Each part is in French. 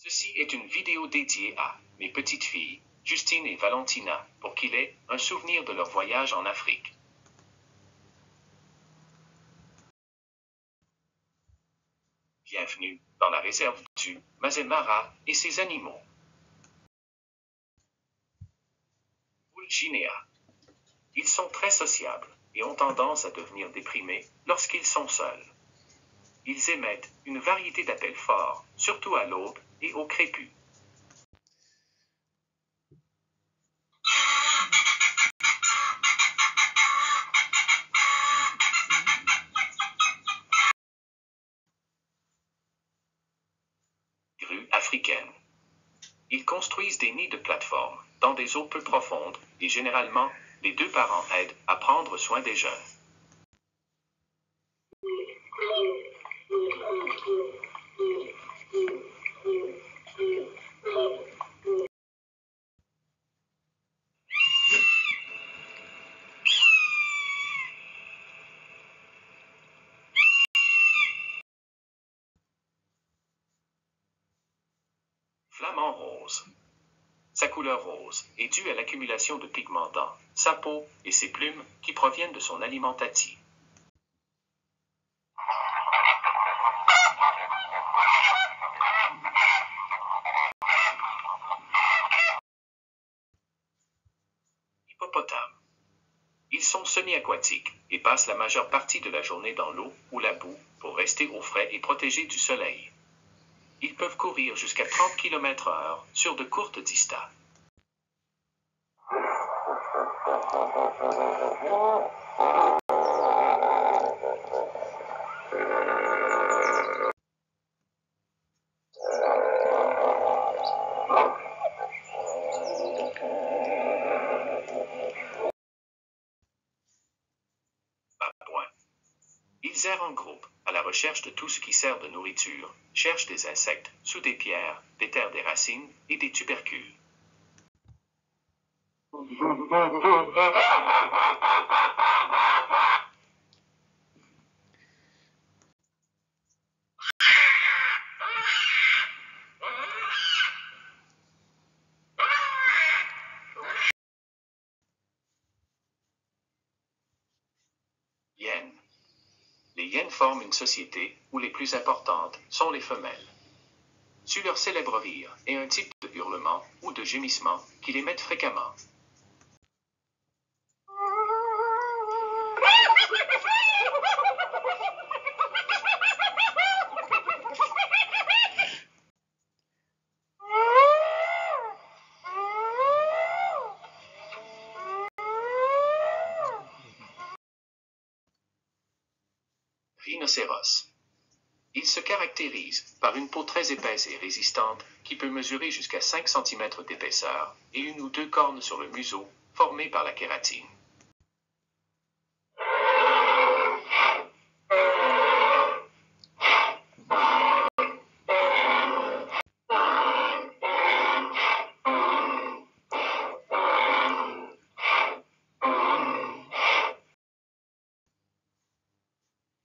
Ceci est une vidéo dédiée à mes petites filles, Justine et Valentina, pour qu'il ait un souvenir de leur voyage en Afrique. Bienvenue dans la réserve du Masai Mara et ses animaux. Poules Guinea. Ils sont très sociables et ont tendance à devenir déprimés lorsqu'ils sont seuls. Ils émettent une variété d'appels forts, surtout à l'aube et au crépus. Grues africaines. Ils construisent des nids de plateforme dans des eaux peu profondes et généralement, les deux parents aident à prendre soin des jeunes. Flamand rose. Sa couleur rose est due à l'accumulation de pigments dans sa peau et ses plumes qui proviennent de son alimentation. Hippopotames. Ils sont semi-aquatiques et passent la majeure partie de la journée dans l'eau ou la boue pour rester au frais et protégés du soleil. Ils peuvent courir jusqu'à 30 km/h sur de courtes distances. Babouins. Ils errent en groupe, à la recherche de tout ce qui sert de nourriture, cherchent des insectes, sous des pierres, déterrent des racines et des tubercules. Hyènes. Les hyènes forment une société où les plus importantes sont les femelles. Su leur célèbre rire et un type de hurlement ou de gémissement qu'ils émettent fréquemment. Rhinocéros. Il se caractérise par une peau très épaisse et résistante qui peut mesurer jusqu'à 5 cm d'épaisseur et une ou deux cornes sur le museau formées par la kératine.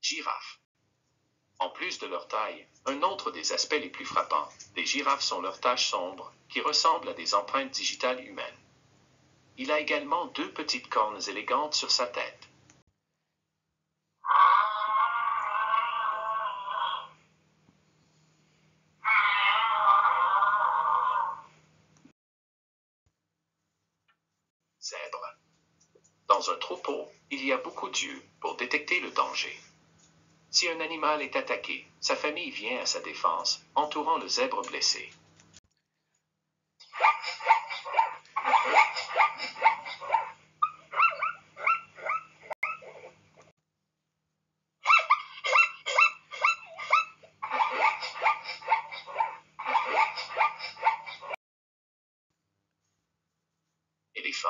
Girafes. En plus de leur taille, un autre des aspects les plus frappants des girafes sont leurs taches sombres, qui ressemblent à des empreintes digitales humaines. Il a également deux petites cornes élégantes sur sa tête. Zèbre. Dans un troupeau, il y a beaucoup d'yeux pour détecter le danger. Si un animal est attaqué, sa famille vient à sa défense, entourant le zèbre blessé. Éléphant.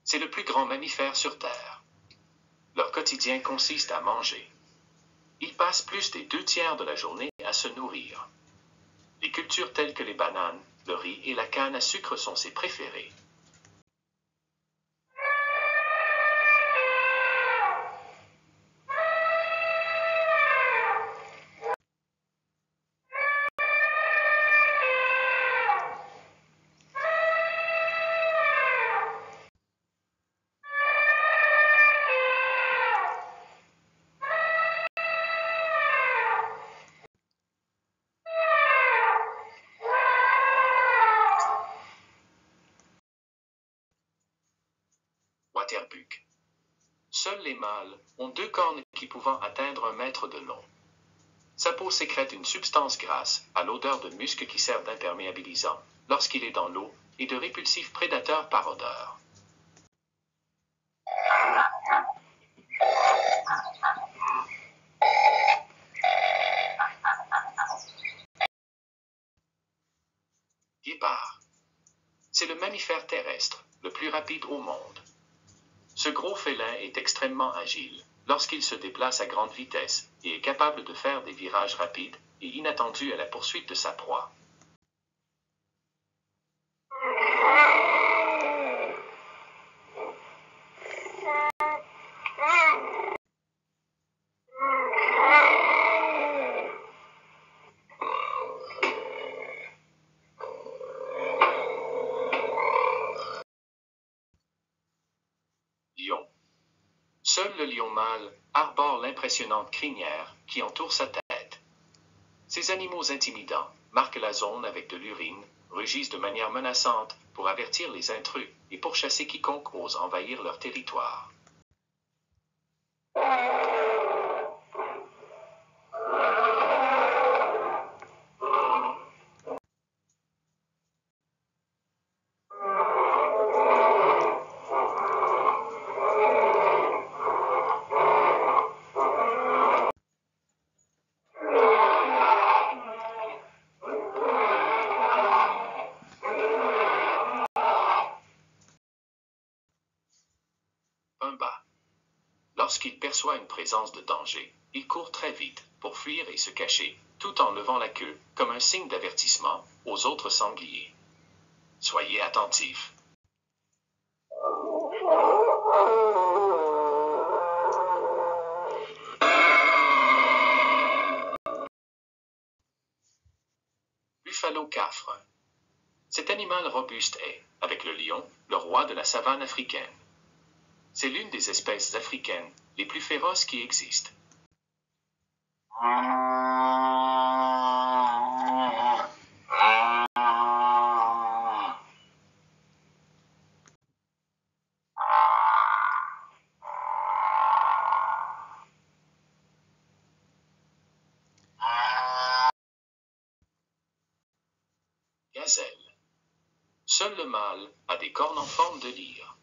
C'est le plus grand mammifère sur Terre. Leur quotidien consiste à manger. Ils passent plus des 2 tiers de la journée à se nourrir. Les cultures telles que les bananes, le riz et la canne à sucre sont ses préférés. mâles ont 2 cornes qui pouvant atteindre 1 mètre de long. Sa peau sécrète une substance grasse, à l'odeur de musc qui sert d'imperméabilisant, lorsqu'il est dans l'eau, et de répulsif prédateur par odeur. Guépard. C'est le mammifère terrestre, le plus rapide au monde. Ce gros félin est extrêmement agile lorsqu'il se déplace à grande vitesse et est capable de faire des virages rapides et inattendus à la poursuite de sa proie. Lion. Seul le lion mâle arbore l'impressionnante crinière qui entoure sa tête. Ces animaux intimidants marquent la zone avec de l'urine, rugissent de manière menaçante pour avertir les intrus et pourchasser quiconque ose envahir leur territoire. Pumba. Lorsqu'il perçoit une présence de danger, il court très vite pour fuir et se cacher, tout en levant la queue comme un signe d'avertissement aux autres sangliers. Soyez attentifs. Buffalo-capre. Cet animal robuste est, avec le lion, le roi de la savane africaine. C'est l'une des espèces africaines les plus féroces qui existent. Gazelle. Seul le mâle a des cornes en forme de lyre.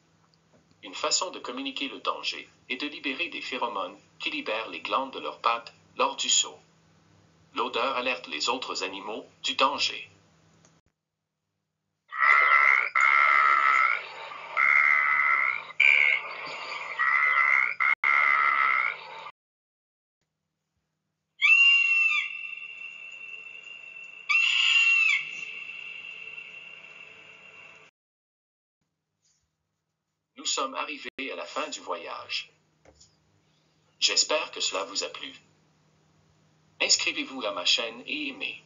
Une façon de communiquer le danger est de libérer des phéromones qui libèrent les glandes de leurs pattes lors du saut. L'odeur alerte les autres animaux du danger. Nous sommes arrivés à la fin du voyage. J'espère que cela vous a plu. Inscrivez-vous à ma chaîne et aimez.